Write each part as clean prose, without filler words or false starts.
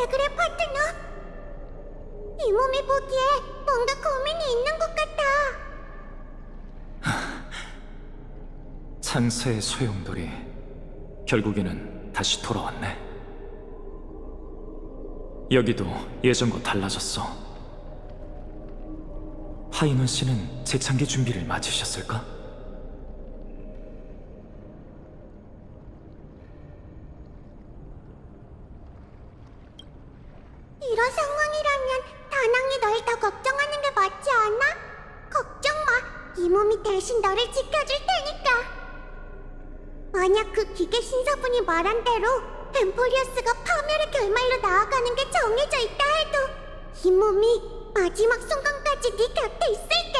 왜 그래, 파트너? 이 몸이 보기에 뭔가 고민이 있는 것 같아. 창세의 소용돌이 결국에는 다시 돌아왔네. 여기도 예전과 달라졌어. 파이논 씨는 재창기 준비를 마치셨을까? 이런 상황이라면 다낭이 널 더 걱정하는 게 맞지 않아? 걱정 마. 이 몸이 대신 너를 지켜줄 테니까. 만약 그 기계 신사분이 말한 대로 엠포리어스가 파멸의 결말로 나아가는 게 정해져 있다 해도 이 몸이 마지막 순간까지 네 곁에 있을게.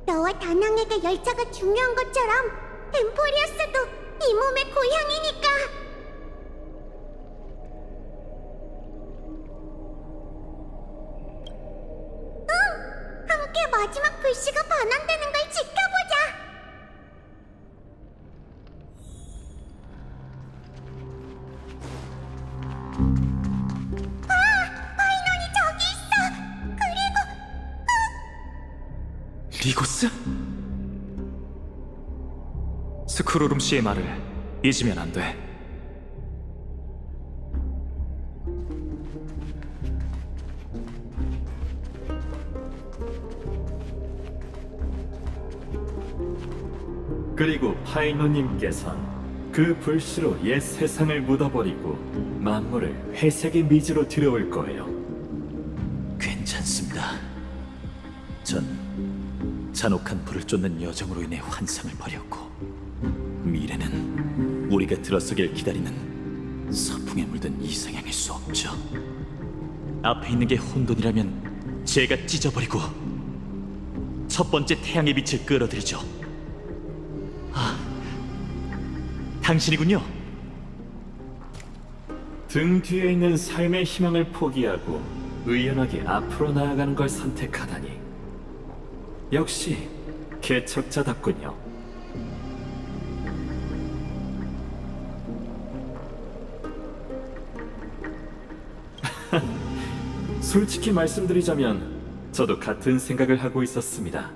너와 다낭에게 열차가 중요한 것처럼 엠포리어스도 이 몸의 고향이니까. 함께 마지막 불씨가 반환되는 걸 지켜보자. 파이논이 저기 있어. 그리고 리고스? 스크루룸 씨의 말을 잊으면 안 돼. 그리고 파이노님께선 그 불씨로 옛 세상을 묻어버리고 만물을 회색의 미지로 들여올 거예요. 괜찮습니다. 전 잔혹한 불을 쫓는 여정으로 인해 환상을 버렸고 미래는 우리가 들어서길 기다리는 서풍에 물든 이상향일 수 없죠. 앞에 있는 게 혼돈이라면 제가 찢어버리고 첫 번째 태양의 빛을 끌어들이죠. 당신이군요. 등 뒤에 있는 삶의 희망을 포기하고 의연하게 앞으로 나아가는 걸 선택하다니 역시 개척자답군요. 솔직히 말씀드리자면 저도 같은 생각을 하고 있었습니다.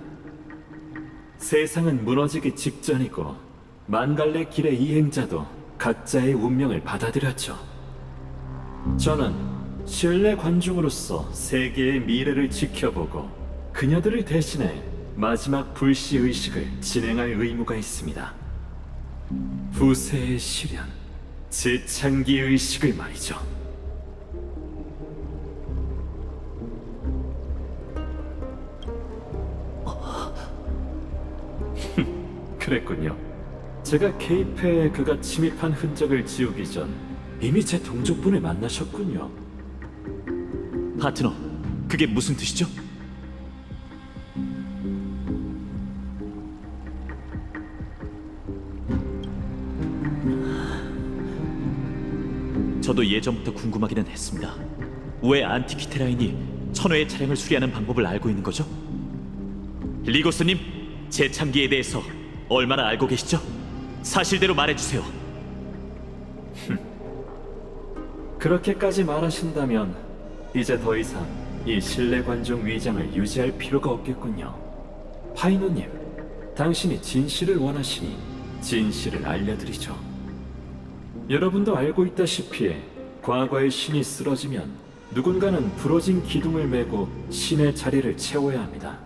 세상은 무너지기 직전이고 만갈래 길의 이행자도 각자의 운명을 받아들였죠. 저는 신뢰 관중으로서 세계의 미래를 지켜보고 그녀들을 대신해 마지막 불씨 의식을 진행할 의무가 있습니다. 후세의 시련, 재창기 의식을 말이죠. 그랬군요. 제가 케이페에 그가 침입한 흔적을 지우기 전 이미 제 동족분을 만나셨군요. 파트너, 그게 무슨 뜻이죠? 저도 예전부터 궁금하기는 했습니다. 왜 안티키테라인이 천호의 차량을 수리하는 방법을 알고 있는 거죠? 리고스님, 재창기에 대해서 얼마나 알고 계시죠? 사실대로 말해주세요. 그렇게까지 말하신다면 이제 더 이상 이 신뢰 관중 위장을 유지할 필요가 없겠군요. 파이노님, 당신이 진실을 원하시니 진실을 알려드리죠. 여러분도 알고 있다시피 과거의 신이 쓰러지면 누군가는 부러진 기둥을 메고 신의 자리를 채워야 합니다.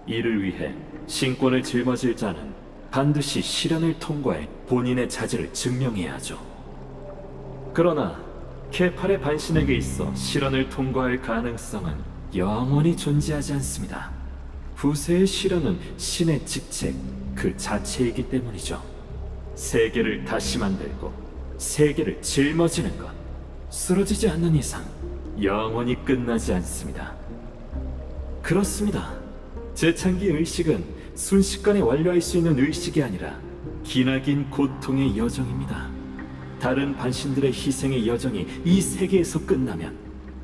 이를 위해 신권을 짊어질 자는 반드시 시련을 통과해 본인의 자질을 증명해야 하죠. 그러나 케팔의 반신에게 있어 시련을 통과할 가능성은 영원히 존재하지 않습니다. 후세의 시련은 신의 직책 그 자체이기 때문이죠. 세계를 다시 만들고 세계를 짊어지는 것, 쓰러지지 않는 이상 영원히 끝나지 않습니다. 그렇습니다. 재창기 의식은 순식간에 완료할 수 있는 의식이 아니라 기나긴 고통의 여정입니다. 다른 반신들의 희생의 여정이 이 세계에서 끝나면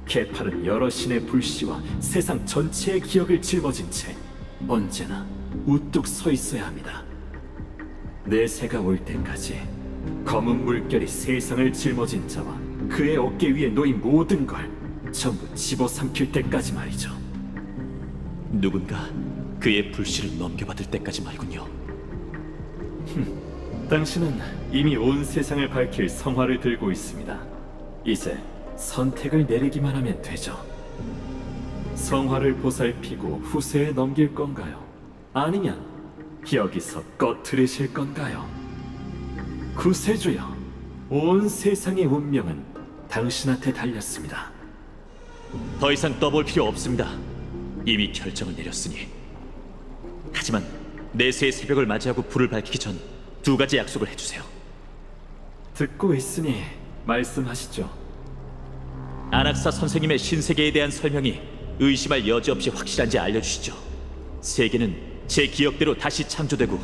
케팔은 여러 신의 불씨와 세상 전체의 기억을 짊어진 채 언제나 우뚝 서 있어야 합니다. 내세가 올 때까지 검은 물결이 세상을 짊어진 자와 그의 어깨 위에 놓인 모든 걸 전부 집어삼킬 때까지 말이죠. 누군가 그의 불씨를 넘겨받을 때까지 말군요. 당신은 이미 온 세상을 밝힐 성화를 들고 있습니다. 이제 선택을 내리기만 하면 되죠. 성화를 보살피고 후세에 넘길 건가요? 아니면 여기서 꺼트리실 건가요? 구세주여, 온 세상의 운명은 당신한테 달렸습니다. 더 이상 떠볼 필요 없습니다. 이미 결정을 내렸으니. 하지만 내세의 새벽을 맞이하고 불을 밝히기 전 2가지 약속을 해주세요. 듣고 있으니 말씀하시죠. 안악사 선생님의 신세계에 대한 설명이 의심할 여지 없이 확실한지 알려주시죠. 세계는 제 기억대로 다시 창조되고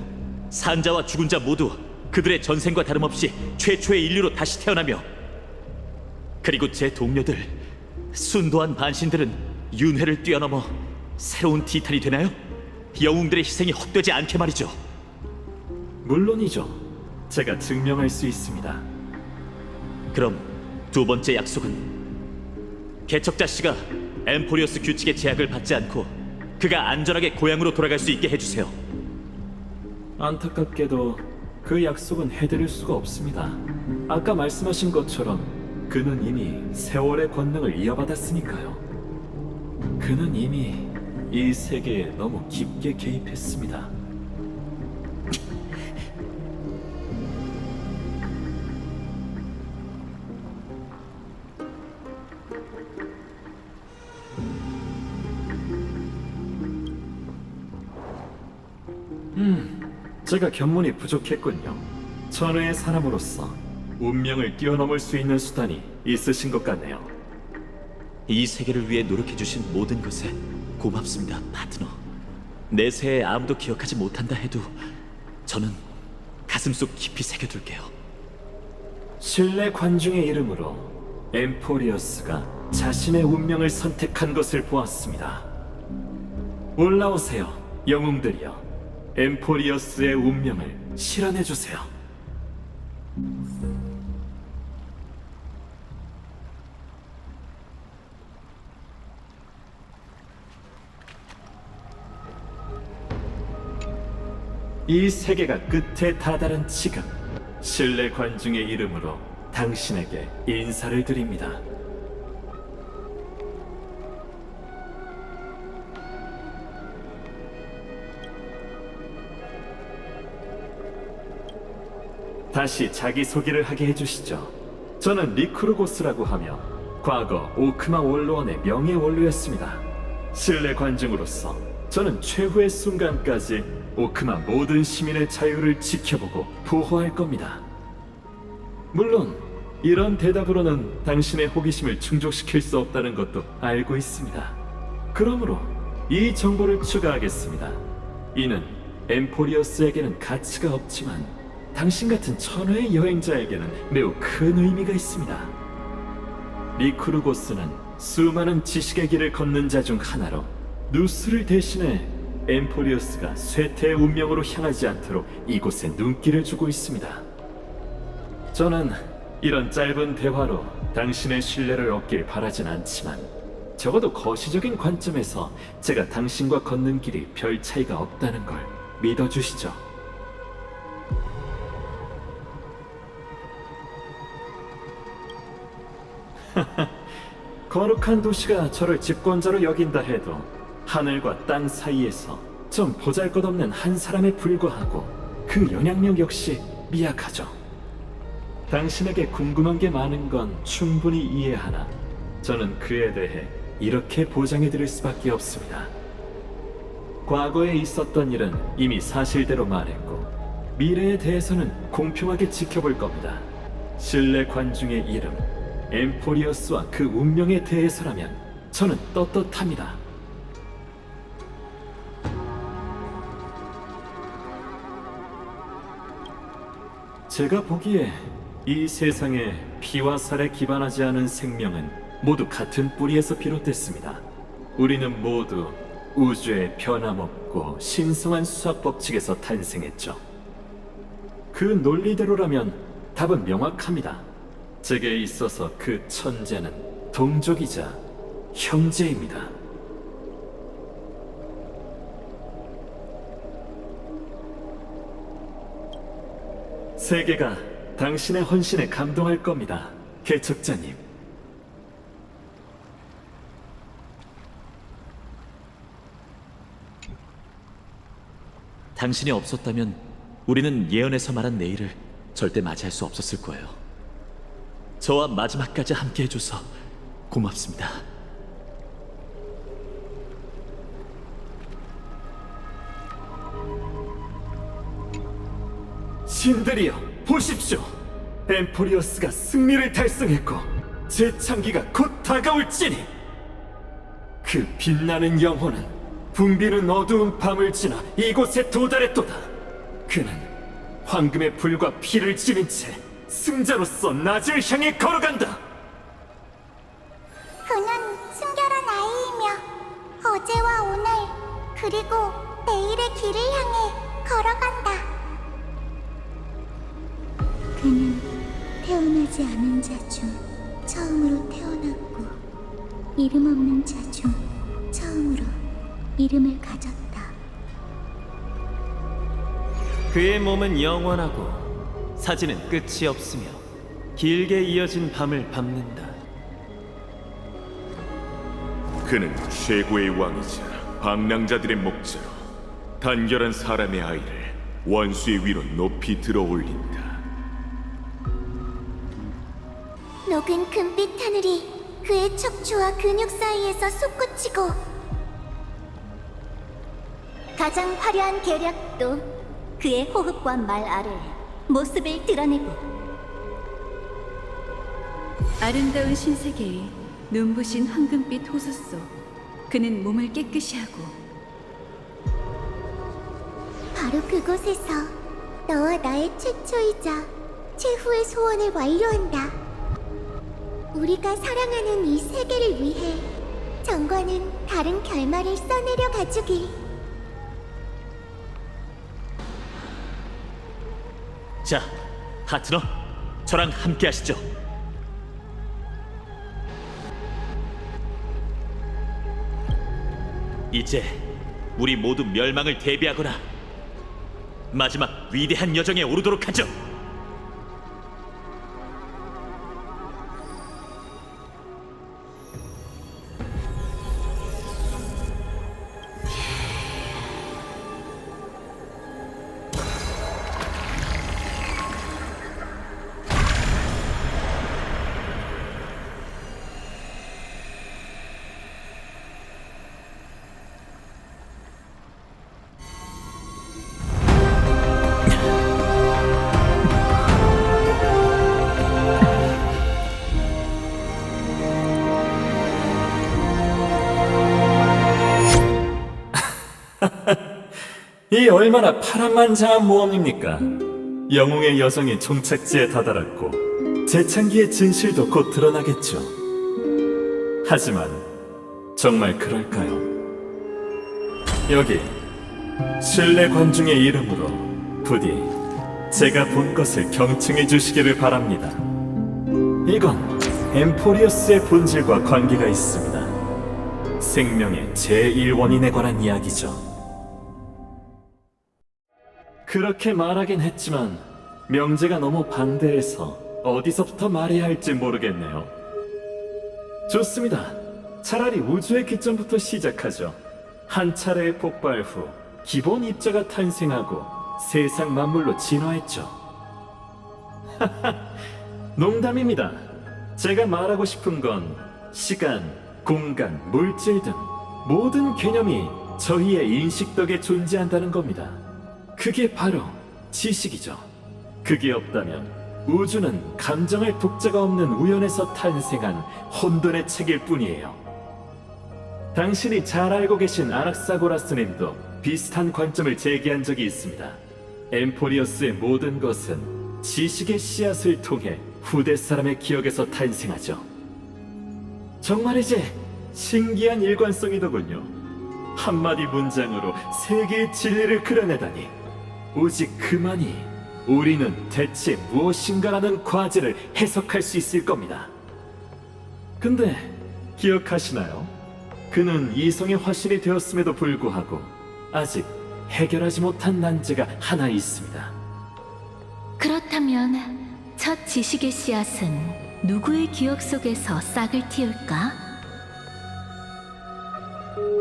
산자와 죽은 자 모두 그들의 전생과 다름없이 최초의 인류로 다시 태어나며, 그리고 제 동료들, 순도한 반신들은 윤회를 뛰어넘어 새로운 티탄이 되나요? 영웅들의 희생이 헛되지 않게 말이죠. 물론이죠. 제가 증명할 수 있습니다. 그럼 2번째 약속은 개척자 씨가 엠포리어스 규칙의 제약을 받지 않고 그가 안전하게 고향으로 돌아갈 수 있게 해주세요. 안타깝게도 그 약속은 해드릴 수가 없습니다. 아까 말씀하신 것처럼 그는 이미 세월의 권능을 이어받았으니까요. 그는 이미 이 세계에 너무 깊게 개입했습니다. 제가 견문이 부족했군요. 천회의 사람으로서 운명을 뛰어넘을 수 있는 수단이 있으신 것 같네요. 이 세계를 위해 노력해주신 모든 것에 고맙습니다, 파트너. 내세에 아무도 기억하지 못한다 해도 저는 가슴속 깊이 새겨둘게요. 신뢰 관중의 이름으로 엠포리어스가 자신의 운명을 선택한 것을 보았습니다. 올라오세요, 영웅들이여. 엠포리어스의 운명을 실현해주세요. 이 세계가 끝에 다다른 지금, 신뢰 관중의 이름으로 당신에게 인사를 드립니다. 다시 자기소개를 하게 해주시죠. 저는 리크루고스라고 하며 과거 오크마 원로원의 명예원로였습니다. 신뢰 관중으로서 저는 최후의 순간까지 오크마 모든 시민의 자유를 지켜보고 보호할 겁니다. 물론 이런 대답으로는 당신의 호기심을 충족시킬 수 없다는 것도 알고 있습니다. 그러므로 이 정보를 추가하겠습니다. 이는 엠포리어스에게는 가치가 없지만 당신 같은 천회의 여행자에게는 매우 큰 의미가 있습니다. 리크루고스는 수많은 지식의 길을 걷는 자 중 하나로 누스를 대신해 엠포리어스가 쇠퇴의 운명으로 향하지 않도록 이곳에 눈길을 주고 있습니다. 저는 이런 짧은 대화로 당신의 신뢰를 얻길 바라진 않지만 적어도 거시적인 관점에서 제가 당신과 걷는 길이 별 차이가 없다는 걸 믿어주시죠. 거룩한 도시가 저를 집권자로 여긴다 해도 하늘과 땅 사이에서 좀 보잘것없는 한 사람에 불과하고 그 영향력 역시 미약하죠. 당신에게 궁금한 게 많은 건 충분히 이해하나 저는 그에 대해 이렇게 보장해 드릴 수밖에 없습니다. 과거에 있었던 일은 이미 사실대로 말했고 미래에 대해서는 공평하게 지켜볼 겁니다. 신뢰 관중의 이름 엠포리어스와 그 운명에 대해서라면 저는 떳떳합니다. 제가 보기에 이 세상에 피와 살에 기반하지 않은 생명은 모두 같은 뿌리에서 비롯됐습니다. 우리는 모두 우주의 변함없고 신성한 수학 법칙에서 탄생했죠. 그 논리대로라면 답은 명확합니다. 제게 있어서 그 천재는 동족이자 형제입니다. 세계가 당신의 헌신에 감동할 겁니다, 개척자님. 당신이 없었다면 우리는 예언에서 말한 내일을 절대 맞이할 수 없었을 거예요. 저와 마지막까지 함께 해줘서 고맙습니다. 신들이여, 보십시오. 엠포리어스가 승리를 달성했고 재창기가 곧 다가올지니 그 빛나는 영혼은 붕비는 어두운 밤을 지나 이곳에 도달했도다. 그는 황금의 불과 피를 지닌 채 승자로서 낮을 향해 걸어간다. 그는 순결한 아이이며 어제와 오늘 그리고 내일의 길을 향해 걸어간다. 그는 태어나지 않은 자 중 처음으로 태어났고 이름 없는 자 중 처음으로 이름을 가졌다. 그의 몸은 영원하고 사지는 끝이 없으며 길게 이어진 밤을 밟는다. 그는 최고의 왕이자 방랑자들의 목자로 단결한 사람의 아이를 원수의 위로 높이 들어올린다. 녹은 금빛 하늘이 그의 척추와 근육 사이에서 솟구치고 가장 화려한 계략도 그의 호흡과 말 아래 모습을 드러내고 아름다운 신세계의 눈부신 황금빛 호수 속 그는 몸을 깨끗이 하고 바로 그곳에서 너와 나의 최초이자 최후의 소원을 완료한다. 우리가 사랑하는 이 세계를 위해 정관은 다른 결말을 써내려 가주길. 자, 하트너, 저랑 함께 하시죠. 이제 우리 모두 멸망을 대비하거나 마지막 위대한 여정에 오르도록 하죠. 이 얼마나 파란만장한 모험입니까? 영웅의 여정이 종착지에 다다랐고 재창기의 진실도 곧 드러나겠죠. 하지만 정말 그럴까요? 여기 신뢰 관중의 이름으로 부디 제가 본 것을 경청해 주시기를 바랍니다. 이건 엠포리어스의 본질과 관계가 있습니다. 생명의 제1원인에 관한 이야기죠. 그렇게 말하긴 했지만 명제가 너무 방대해서 어디서부터 말해야 할지 모르겠네요. 좋습니다. 차라리 우주의 기점부터 시작하죠. 한 차례의 폭발 후 기본 입자가 탄생하고 세상 만물로 진화했죠. 농담입니다. 제가 말하고 싶은 건 시간, 공간, 물질 등 모든 개념이 저희의 인식 덕에 존재한다는 겁니다. 그게 바로 지식이죠. 그게 없다면 우주는 감정할 독자가 없는 우연에서 탄생한 혼돈의 책일 뿐이에요. 당신이 잘 알고 계신 아락사고라스님도 비슷한 관점을 제기한 적이 있습니다. 엠포리어스의 모든 것은 지식의 씨앗을 통해 후대 사람의 기억에서 탄생하죠. 정말이지 신기한 일관성이더군요. 한마디 문장으로 세계의 진리를 그려내다니 오직 그만이 우리는 대체 무엇인가라는 과제를 해석할 수 있을 겁니다. 근데 기억하시나요? 그는 이성의 화신이 되었음에도 불구하고 아직 해결하지 못한 난제가 하나 있습니다. 그렇다면 첫 지식의 씨앗은 누구의 기억 속에서 싹을 틔울까?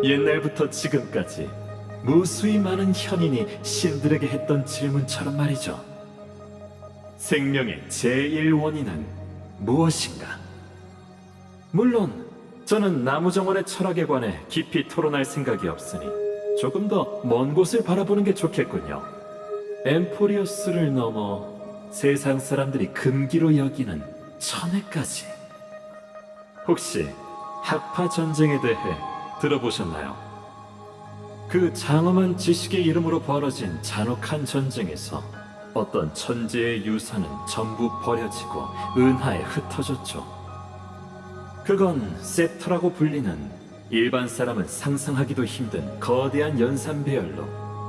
옛날부터 지금까지 무수히 많은 현인이 신들에게 했던 질문처럼 말이죠. 생명의 제1원인은 무엇인가? 물론 저는 나무정원의 철학에 관해 깊이 토론할 생각이 없으니 조금 더 먼 곳을 바라보는 게 좋겠군요. 엠포리오스를 넘어 세상 사람들이 금기로 여기는 천혜까지. 혹시 학파 전쟁에 대해 들어보셨나요? 그 장엄한 지식의 이름으로 벌어진 잔혹한 전쟁에서 어떤 천재의 유산은 전부 버려지고 은하에 흩어졌죠. 그건 셉터라고 불리는 일반 사람은 상상하기도 힘든 거대한 연산 배열로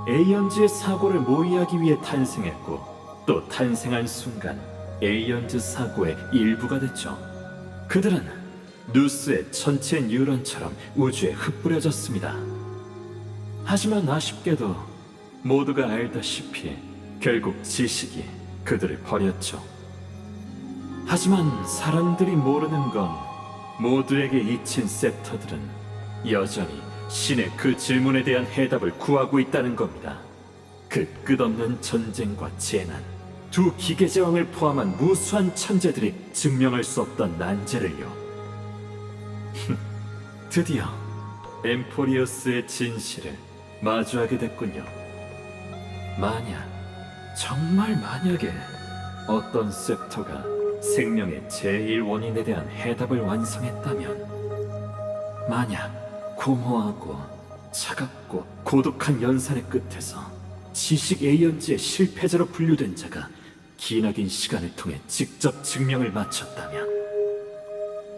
에이언즈의 사고를 모의하기 위해 탄생했고, 또 탄생한 순간 에이언즈 사고의 일부가 됐죠. 그들은 누스의 전체 뉴런처럼 우주에 흩뿌려졌습니다. 하지만 아쉽게도 모두가 알다시피 결국 지식이 그들을 버렸죠. 하지만 사람들이 모르는 건 모두에게 잊힌 셉터들은 여전히 신의 그 질문에 대한 해답을 구하고 있다는 겁니다. 그 끝없는 전쟁과 재난, 두 기계제왕을 포함한 무수한 천재들이 증명할 수 없던 난제를요. 드디어 엠포리어스의 진실을 마주하게 됐군요. 만약, 정말 만약에 어떤 셉터가 생명의 제1원인에 대한 해답을 완성했다면, 만약 고모하고 차갑고 고독한 연산의 끝에서 지식 에이언즈의 실패자로 분류된 자가 기나긴 시간을 통해 직접 증명을 마쳤다면,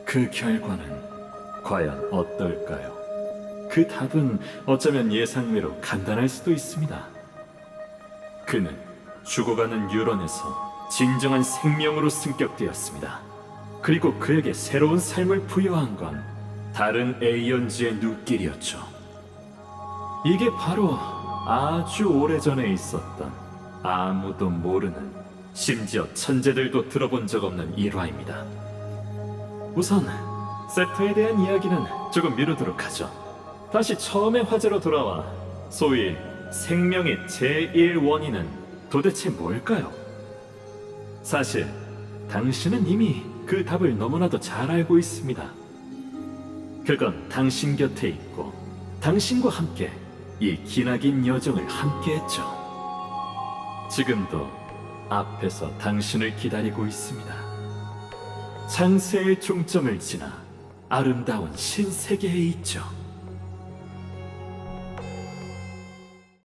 그 결과는 과연 어떨까요? 그 답은 어쩌면 예상외로 간단할 수도 있습니다. 그는 죽어가는 유런에서 진정한 생명으로 승격되었습니다. 그리고 그에게 새로운 삶을 부여한 건 다른 에이언즈의 눈길이었죠. 이게 바로 아주 오래전에 있었던 아무도 모르는, 심지어 천재들도 들어본 적 없는 일화입니다. 우선 셉터에 대한 이야기는 조금 미루도록 하죠. 다시 처음의 화제로 돌아와 소위 생명의 제1원인은 도대체 뭘까요? 사실 당신은 이미 그 답을 너무나도 잘 알고 있습니다. 그건 당신 곁에 있고 당신과 함께 이 기나긴 여정을 함께 했죠. 지금도 앞에서 당신을 기다리고 있습니다. 창세의 종점을 지나 아름다운 신세계에 있죠.